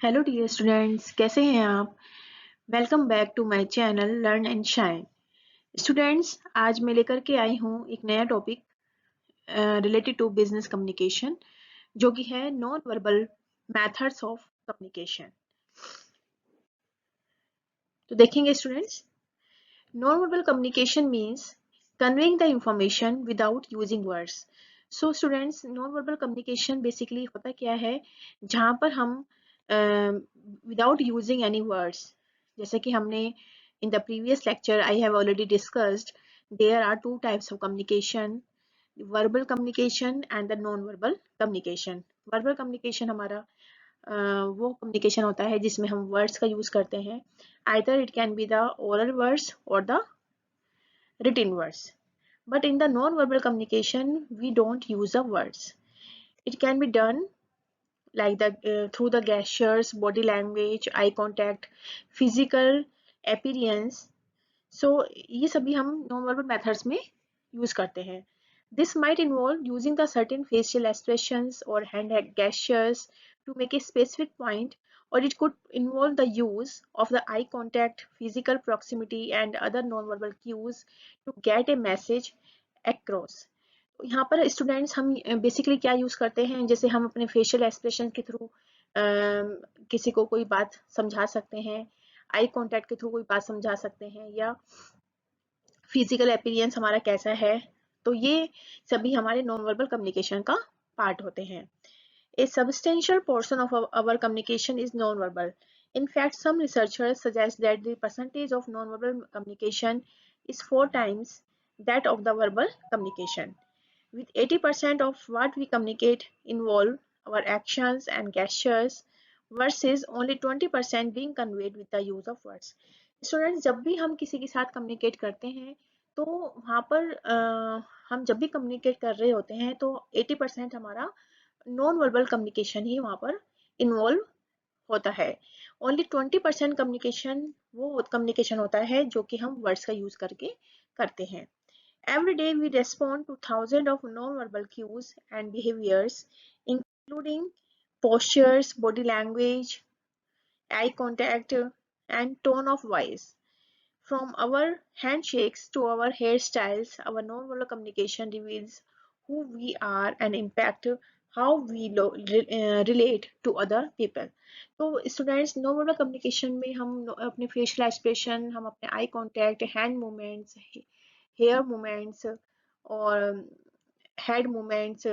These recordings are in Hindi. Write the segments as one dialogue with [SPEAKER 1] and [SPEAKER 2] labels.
[SPEAKER 1] हेलो डियर स्टूडेंट्स, कैसे हैं आप। Welcome back to my channel learn and shine. Students, आज मैं लेकर के आई हूँ एक नया topic related to business communication, जो कि है non verbal methods of communication. तो देखेंगे students, non verbal communication means conveying the information without using words. So students, non verbal communication basically होता क्या है, जहाँ पर हम विदाउट यूजिंग एनी वर्ड्स, जैसे कि हमने in the previous lecture I have already discussed, there are two types of communication: verbal communication and the non-verbal communication. verbal communication हमारा वो कम्युनिकेशन होता है जिसमें हम वर्ड्स का यूज करते हैं, either it can be the oral words or the written words. But in the non-verbal communication we don't use the words. It can be done like the through the gestures, body language, eye contact, physical appearance. So ये सभी हम नॉन वर्बल मेथड्स में यूज करते हैं. This might involve using the certain facial expressions or hand gestures to make a specific point, or it could involve the use of the eye contact, physical proximity, and other non-verbal cues to get a message across. यहाँ पर स्टूडेंट्स हम बेसिकली क्या यूज करते हैं, जैसे हम अपने फेशियल एक्सप्रेशन के थ्रू किसी को कोई बात समझा सकते हैं, आई कांटेक्ट के थ्रू कोई बात समझा सकते हैं, या फिजिकल अपीयरेंस हमारा कैसा है. तो ये सभी हमारे नॉन वर्बल कम्युनिकेशन का पार्ट होते हैं. A substantial portion of our communication is non-verbal. In fact, some researchers suggest that the percentage of non-verbal communication is 4 times that of the verbal communication. With 80% of what we communicate involve our actions and gestures versus only 20% being conveyed with the use of words. Students, जब भी हम किसी के साथ कम्युनिकेट करते हैं तो वहाँ पर हम जब भी कम्युनिकेट कर रहे होते हैं तो 80% हमारा नॉन वर्बल कम्युनिकेशन ही वहाँ पर इन्वॉल्व होता है. ओनली 20% कम्युनिकेशन वो कम्युनिकेशन होता है जो कि हम वर्ड्स का यूज करके करते हैं. Every day we respond to thousands of non-verbal cues and behaviors, including postures, body language, eye contact, and tone of voice. From our handshakes to our hairstyles, our non-verbal communication reveals who we are and impact how we relate to other people. तो स्टूडेंट्स, नॉन वर्बल कम्युनिकेशन में हम अपने फेशियल एक्सप्रेशन, हम अपने eye contact, hand movements, hair movements और हेड मूवमेंट्स,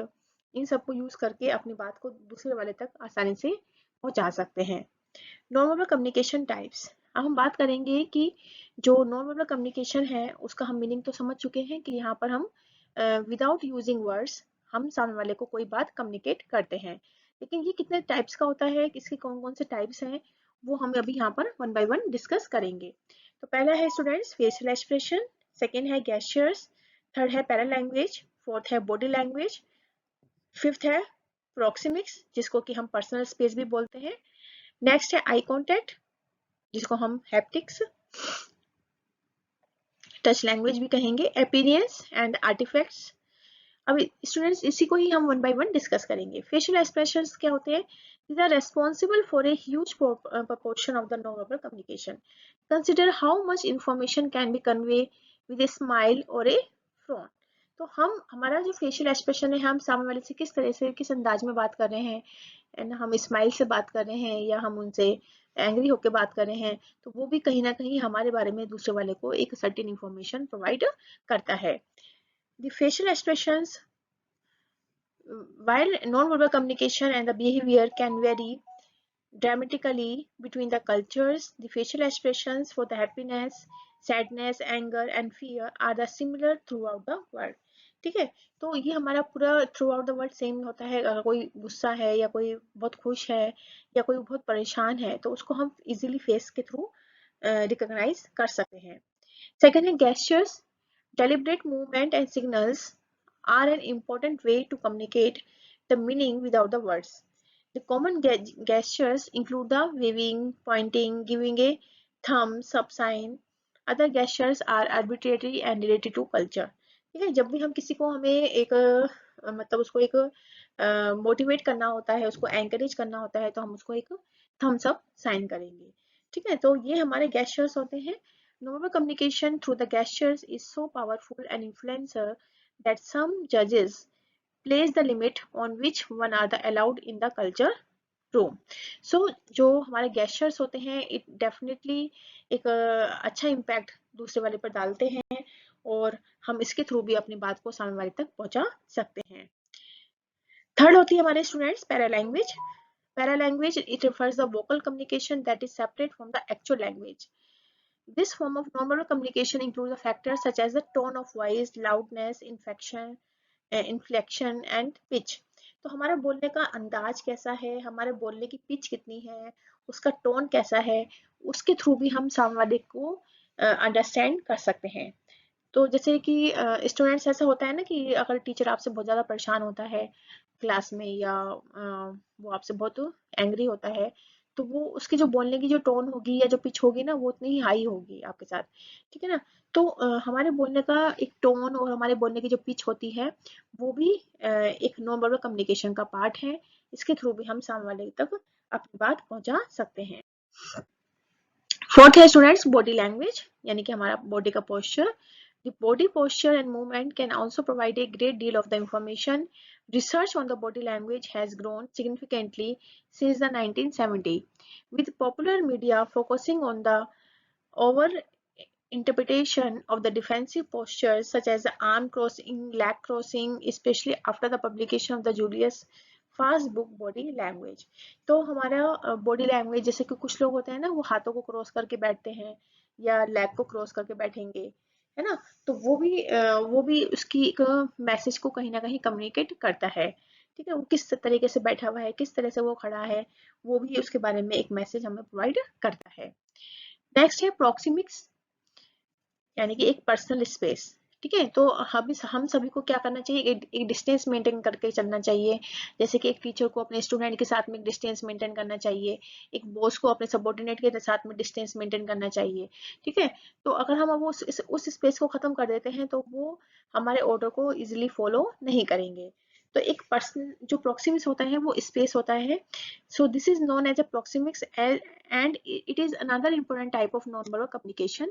[SPEAKER 1] इन सबको यूज करके अपनी बात को दूसरे वाले तक आसानी से पहुंचा सकते हैं. Non verbal communication types. अब हम बात करेंगे कि जो नॉन वर्बल कम्युनिकेशन है उसका हम मीनिंग तो समझ चुके हैं कि यहाँ पर हम विदाउट यूजिंग वर्ड्स हम सामने वाले को कोई बात कम्युनिकेट करते हैं. लेकिन ये कितने टाइप्स का होता है, इसके कौन कौन से टाइप्स हैं, वो हम अभी यहाँ पर वन बाय वन डिस्कस करेंगे. तो पहला है स्टूडेंट्स फेशियल एक्सप्रेशन, सेकेंड है गेस्चर्स, थर्ड है पैरा लैंग्वेज, फोर्थ है बॉडी लैंग्वेज, फिफ्थ है प्रोक्सिमिक्स जिसको कि हम पर्सनल स्पेस भी बोलते हैं, नेक्स्ट है आई कॉन्टेक्ट जिसको हम हैप्टिक्स, टच लैंग्वेज भी कहेंगे, अपीयरेंस एंड आर्टिफैक्ट्स. अब स्टूडेंट्स इसी को ही हम वन बाय वन डिस्कस करेंगे. फेशियल एक्सप्रेशंस क्या होते हैं? These are responsible for a huge proportion of the non-verbal communication. Consider how much information can be conveyed with a smile or a frown. तो हम हमारा जो फेशियल एक्सप्रेशन है, हम सामने वाले से किस तरह से, किस अंदाज में बात कर रहे हैं, एंड हम स्माइल से बात कर रहे हैं या हम उनसे एंग्री होकर बात कर रहे हैं, तो वो भी कहीं ना कहीं हमारे बारे में दूसरे वाले को एक सर्टेन इंफॉर्मेशन प्रोवाइड करता है. The facial expressions, while non-verbal communication and the behavior can vary dramatically between the cultures, the facial expressions for the happiness, sadness, anger and fear are the similar throughout the world. ठीक है, तो ये हमारा पूरा through out the world same होता है. अगर कोई गुस्सा है या कोई बहुत खुश है या कोई बहुत परेशान है तो उसको हम इजीली फेस के थ्रू रिकॉग्नाइज कर सकते हैं. सेकेंड है gestures. Deliberate movement and signals are an important way to communicate the meaning without the words. The common gestures include the waving, pointing, giving a thumbs up sign. Other gestures are arbitrary and related to culture. ठीक है, जब भी हम किसी को हमें एक मतलब उसको एक मोटिवेट करना होता है, उसको एनकरेज करना होता है, तो हम उसको एक थम्स अप साइन करेंगे। ठीक है, तो ये हमारे गेस्चर्स होते हैं। Normal communication through the gestures is so powerful and influencer that some जजेस place the limit on which one are the allowed in the culture room. So जो हमारे gestures होते हैं it definitely एक अच्छा impact दूसरे वाले पर डालते हैं और हम इसके थ्रू भी अपनी बात को सामने वाले तक पहुंचा सकते हैं। थर्ड होती है हमारे students para language. Para language it refers the vocal communication that is separate from the actual language. This form of non-verbal communication includes the factors such as the tone of voice, loudness, inflection and pitch. तो हमारा बोलने का अंदाज कैसा है, हमारे बोलने की पिच कितनी है, उसका टोन कैसा है, उसके थ्रू भी हम सामने वाले को अंडरस्टैंड कर सकते हैं। तो जैसे कि स्टूडेंट्स ऐसा होता है ना कि अगर टीचर आपसे बहुत ज़्यादा परेशान होता है क्लास में या वो आपसे बहुत एंग्री होता है, तो वो उसकी जो बोलने की जो टोन होगी या जो पिच होगी ना वो उतनी ही हाई होगी आपके साथ। ठीक है ना, तो हमारे बोलने का एक टोन और हमारे बोलने की जो पिच होती है वो भी एक नॉन वर्बल कम्युनिकेशन का पार्ट है। इसके थ्रू भी हम सामने वाले तक अपनी बात पहुंचा सकते हैं। फोर्थ है स्टूडेंट्स बॉडी लैंग्वेज, यानी कि हमारा बॉडी का posture. The body posture and movement can also provide a great deal of the information. Research on the body language has grown significantly since the 1970s, with popular media focusing on the over interpretation of the defensive postures such as the arm crossing, leg crossing, especially after the publication of the Julius fast book body language. तो हमारा बॉडी लैंग्वेज जैसे कि कुछ लोग होते हैं ना वो हाथों को क्रॉस करके बैठते हैं या लेग को क्रॉस करके बैठेंगे, है ना, तो वो भी उसकी एक मैसेज को कहीं ना कहीं कम्युनिकेट करता है। ठीक है, वो किस तरीके से बैठा हुआ है, किस तरह से वो खड़ा है, वो भी उसके बारे में एक मैसेज हमें प्रोवाइड करता है। नेक्स्ट है प्रोक्सिमिक्स, यानी कि एक पर्सनल स्पेस। ठीक है, तो हम सभी को क्या करना चाहिए, एक डिस्टेंस मेंटेन करके चलना चाहिए। जैसे कि एक टीचर को अपने स्टूडेंट के साथ में एक डिस्टेंस मेंटेन करना चाहिए, एक बॉस को अपने सबॉर्डिनेट के साथ में डिस्टेंस मेंटेन करना चाहिए। ठीक है, तो अगर हम वो उस स्पेस को खत्म कर देते हैं तो वो हमारे ऑर्डर को इजिली फॉलो नहीं करेंगे। तो एक पर्सनल जो प्रोक्सिमिक्स होता है वो स्पेस होता है। So this is known as a proxemics and it is another important type of non-verbal communication.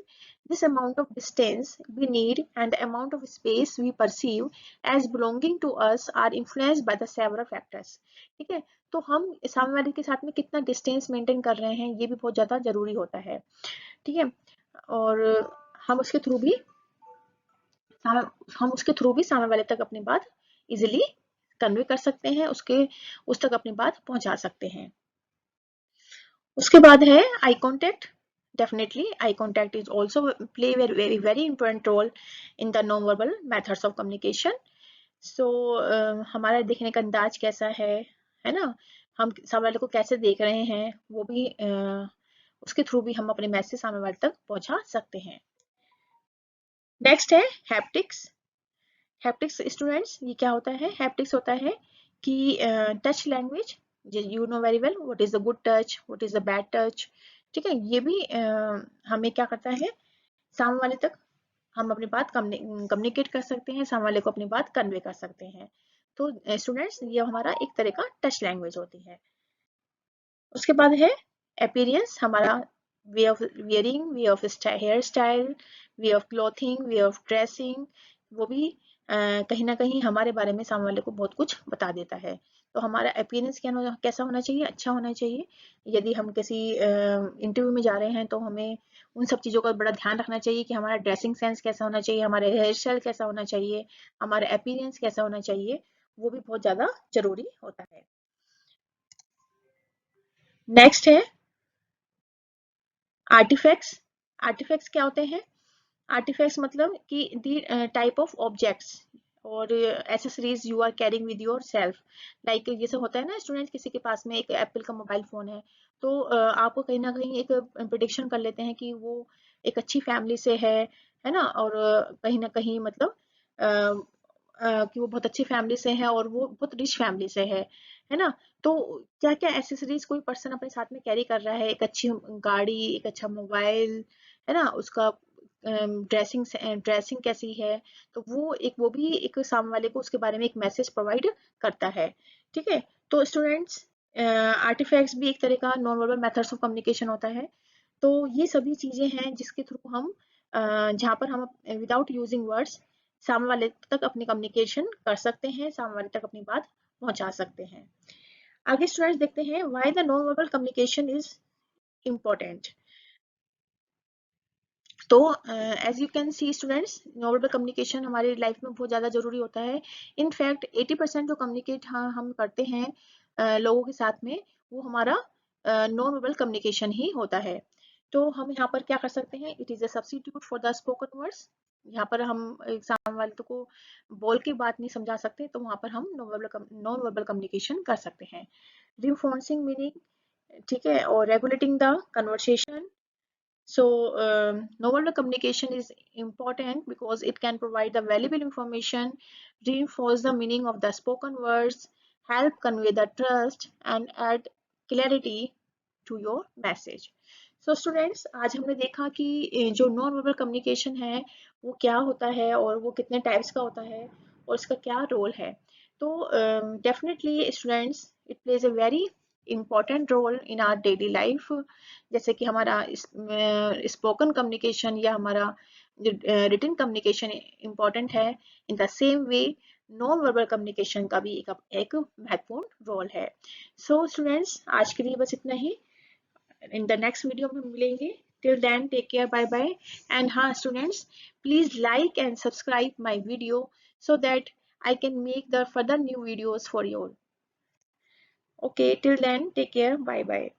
[SPEAKER 1] This amount of distance we need and the amount of space we perceive as belonging to us are influenced by the several factors. ठीक है, तो हम सामने वाले के साथ में कितना डिस्टेंस मेंटेन कर रहे हैं ये भी बहुत ज्यादा जरूरी होता है। ठीक है, और हम उसके थ्रू भी सामने वाले तक अपनी बात इजिली कन्वे कर सकते हैं, उस तक अपनी बात पहुंचा सकते हैं। उसके बाद है eye contact. Definitely, eye contact is also play very important role in the non-verbal methods of communication. So हमारा देखने का अंदाज कैसा है ना, हम सामने वाले को कैसे देख रहे हैं वो भी उसके थ्रू भी हम अपने मैसेज सामने वाले तक पहुंचा सकते हैं। नेक्स्ट है हैप्टिक्स। हैप्टिक्स स्टूडेंट्स ये क्या होता है, हैप्टिक्स होता है कि touch language, you know very well what is the good touch, what is the bad touch. ठीक है, ये भी हमें क्या करता है, सामने वाले तक हम अपनी बात कम्युनिकेट कर सकते हैं, सामने वाले को अपनी बात कन्वे कर सकते हैं। तो स्टूडेंट्स ये हमारा एक तरह का टच लैंग्वेज होती है। उसके बाद है अपीयरेंस, हमारा way of wearing, way of hair style, way of clothing, way of dressing, वो भी कहीं ना कहीं हमारे बारे में सामने वाले को बहुत कुछ बता देता है। तो हमारा अपीयरेंस कैसा होना चाहिए, अच्छा होना चाहिए। यदि हम किसी इंटरव्यू में जा रहे हैं तो हमें उन सब चीज़ों का बड़ा ध्यान रखना चाहिए कि हमारा ड्रेसिंग सेंस कैसा होना चाहिए, हमारे हेयर स्टाइल कैसा होना चाहिए, हमारा अपीयरेंस कैसा होना चाहिए, वो भी बहुत ज़्यादा जरूरी होता है। नेक्स्ट है आर्टिफैक्ट्स। आर्टिफैक्ट्स क्या होते हैं, आर्टिफैक्ट्स मतलब कि दी टाइप ऑफ ऑब्जेक्ट्स और accessories you are carrying with yourself. Like जैसे होता है ना स्टूडेंट किसी के पास में एक एप्पल का मोबाइल फोन है, तो आपको कहीं ना कहीं एक प्रिडिक्शन कर लेते हैं कि वो एक अच्छी फैमिली से है ना, और कहीं ना कहीं मतलब कि वो बहुत अच्छी फैमिली से है और वो बहुत रिच फैमिली से है ना। तो क्या क्या एसेसरीज कोई पर्सन अपने साथ में कैरी कर रहा है, एक अच्छी गाड़ी, एक अच्छा मोबाइल, है ना, उसका ड्रेसिंग कैसी है, तो वो भी एक सामने वाले को उसके बारे में एक मैसेज प्रोवाइड करता है। ठीक है, तो स्टूडेंट्स आर्टिफैक्ट्स भी एक तरह का non verbal methods of communication होता है। तो ये सभी चीजें हैं जिसके थ्रू हम जहाँ पर हम विदाउट यूजिंग वर्ड्स सामने वाले तक अपनी कम्युनिकेशन कर सकते हैं, सामने वाले तक अपनी बात पहुंचा सकते हैं। आगे स्टूडेंट्स देखते हैं why the non verbal communication is important. तो as you can see students, non verbal communication हमारी लाइफ में बहुत ज़्यादा जरूरी होता है। इनफैक्ट 80% जो कम्युनिकेट हम करते हैं लोगों के साथ में, वो हमारा नॉन वर्बल कम्युनिकेशन ही होता है। तो हम यहाँ पर क्या कर सकते हैं, it is a substitute for the spoken words. यहाँ पर हम सामने वाले को बोल के बात नहीं समझा सकते, तो वहाँ पर हम नॉन वर्बल कम्युनिकेशन कर सकते हैं। रिफोर्सिंग मीनिंग, ठीक है, और regulating the conversation. So, non-verbal communication is important because it can provide the valuable information, reinforce the meaning of the spoken words, help convey the trust, and add clarity to your message. So, students, आज हमने देखा कि जो नॉन वर्बल कम्युनिकेशन है वो क्या होता है और वो कितने टाइप्स का होता है और इसका क्या रोल है। तो definitely students, it plays a very important role in our daily life। जैसे कि हमारा स्पोकन कम्युनिकेशन या हमारा रिटन कम्युनिकेशन इम्पॉर्टेंट है, in the same way non verbal communication का भी एक महत्वपूर्ण रोल है। सो स्टूडेंट्स, आज के लिए बस इतना ही। इन द नेक्स्ट वीडियो में मिलेंगे। Till then take care, bye bye. And हाँ students, please like and subscribe my video so that I can make the further new videos for you. Okay, till then, take care. Bye bye.